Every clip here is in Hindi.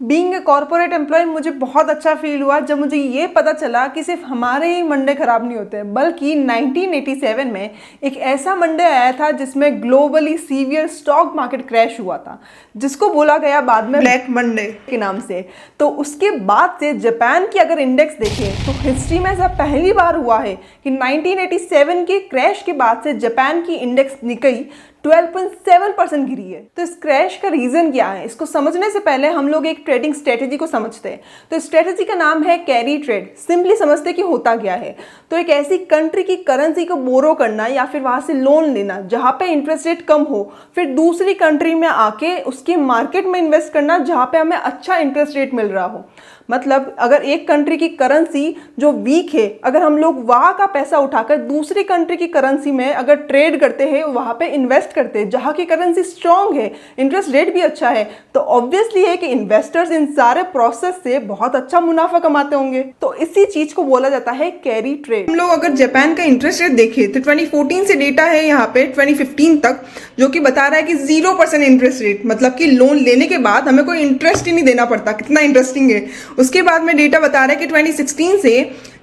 बीइंग ए कॉर्पोरेट एम्प्लॉय मुझे बहुत अच्छा फील हुआ जब मुझे ये पता चला कि सिर्फ हमारे ही मंडे खराब नहीं होते, बल्कि 1987 में एक ऐसा मंडे आया था जिसमें globally severe stock market crash हुआ था, जिसको बोला गया बाद में ब्लैक मंडे के नाम से। तो उसके बाद से जापान की अगर इंडेक्स देखें तो हिस्ट्री में ऐसा पहली बार हुआ है कि 1987 के क्रैश के बाद से जापान की इंडेक्स निकाई 12.7% गिरी है। तो इस क्रैश का रीजन क्या है, इसको समझने से पहले हम लोग एक ट्रेडिंग स्ट्रेटेजी को समझते हैं। तो स्ट्रेटेजी का नाम है कैरी ट्रेड। सिंपली समझते कि होता क्या है। तो एक ऐसी कंट्री की करेंसी को बोरो करना या फिर वहां से लोन लेना जहां पे इंटरेस्ट रेट कम हो, फिर दूसरी कंट्री में आके उसके मार्केट में इन्वेस्ट करना जहां पे हमें अच्छा इंटरेस्ट रेट मिल रहा हो। मतलब अगर एक कंट्री की करेंसी जो वीक है, अगर हम लोग वहां का पैसा उठाकर दूसरी कंट्री की करेंसी में अगर ट्रेड करते हैं, वहां पे इन्वेस्ट करते हैं जहां की करेंसी स्ट्रांग है, इंटरेस्ट रेट भी अच्छा है, तो ऑब्वियसली है कि इन्वेस्टर्स इन सारे प्रोसेस से बहुत अच्छा मुनाफा कमाते होंगे। तो इसी चीज को बोला जाता है कैरी ट्रेड। हम लोग अगर जापान का इंटरेस्ट रेट देखें तो 2014 से डेटा है यहाँ पे 2015 तक, जो कि बता रहा है कि 0% इंटरेस्ट रेट, मतलब कि लोन लेने के बाद हमें कोई इंटरेस्ट ही नहीं देना पड़ता। कितना इंटरेस्टिंग है। उसके बाद में डेटा बता रहा है कि 2016 से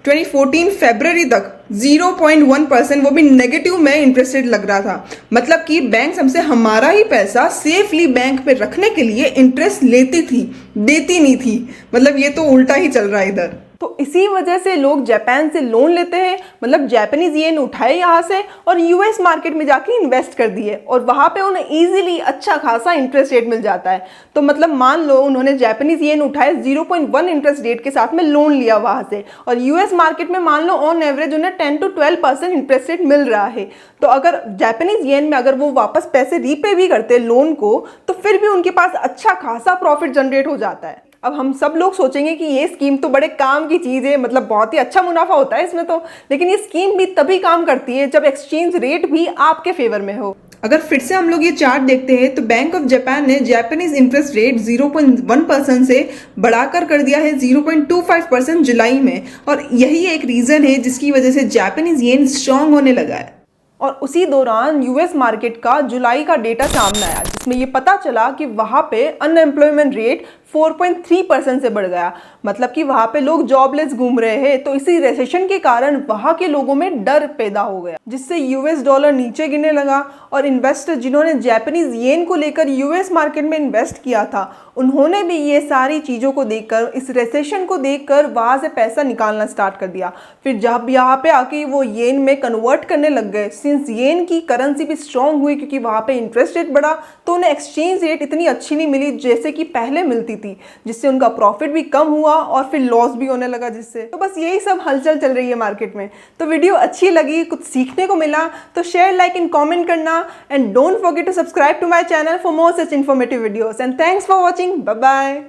2014 फरवरी तक 0.1%, वो भी नेगेटिव में इंटरेस्ट रेट लग रहा था। मतलब कि बैंक हमसे हमारा ही पैसा सेफली बैंक पे रखने के लिए इंटरेस्ट लेती थी, देती नहीं थी। मतलब ये तो उल्टा ही चल रहा है इधर। तो इसी वजह से लोग जापान से लोन लेते हैं, मतलब जापानीज येन उठाए यहाँ से और यूएस मार्केट में जाके इन्वेस्ट कर दिए और वहाँ पे उन्हें इजीली अच्छा खासा इंटरेस्ट रेट मिल जाता है। तो मतलब मान लो उन्होंने जापानीज येन उठाए 0.1 इंटरेस्ट रेट के साथ में लोन लिया वहाँ से, और यूएस मार्केट में मान लो ऑन एवरेज उन्हें 10 to 12% इंटरेस्ट रेट मिल रहा है। तो अगर जापानीज येन में अगर वो वापस पैसे रीपे भी करते लोन को, तो फिर भी उनके पास अच्छा खासा प्रॉफिट जनरेट हो जाता है। अब हम सब लोग सोचेंगे कि ये स्कीम तो बड़े काम की चीज़ है, मतलब बहुत ही अच्छा मुनाफा होता है इसमें तो, लेकिन ये स्कीम भी तभी काम करती है जब एक्सचेंज रेट भी आपके फेवर में हो। अगर फिर से हम लोग ये चार्ट देखते हैं तो बैंक ऑफ जापान ने जापानीज इंटरेस्ट रेट 0.1% से बढ़ाकर कर दिया है 0.25% जुलाई में, और यही एक रीज़न है जिसकी वजह से जापानीज येन स्ट्रांग होने लगा है। और उसी दौरान यूएस मार्केट का जुलाई का डेटा सामने आया जिसमें ये पता चला कि वहाँ पे अनएम्प्लॉयमेंट रेट 4.3% से बढ़ गया। मतलब कि वहाँ पे लोग जॉबलेस घूम रहे हैं। तो इसी रिसेशन के कारण वहाँ के लोगों में डर पैदा हो गया, जिससे यूएस डॉलर नीचे गिरने लगा और इन्वेस्टर जिन्होंने जापानीज येन को लेकर यूएस मार्केट में इन्वेस्ट किया था, उन्होंने भी ये सारी चीज़ों को देखकर, इस रिसेशन को देखकर वहाँ से पैसा निकालना स्टार्ट कर दिया। फिर जब यहाँ पे आके वो येन में कन्वर्ट करने लग गए, सिंस येन की करेंसी भी स्ट्रांग हुई क्योंकि वहाँ पे इंटरेस्ट रेट बढ़ा, तो उन्हें एक्सचेंज रेट इतनी अच्छी नहीं मिली जैसे कि पहले मिलती थी, जिससे उनका प्रॉफिट भी कम हुआ और फिर लॉस भी होने लगा जिससे। तो बस यही सब हलचल चल रही है मार्केट में। तो वीडियो अच्छी लगी, कुछ सीखने को मिला तो शेयर, लाइक एंड कमेंट करना, and don't forget to subscribe to my channel for more such informative videos. And thanks for watching. Bye bye.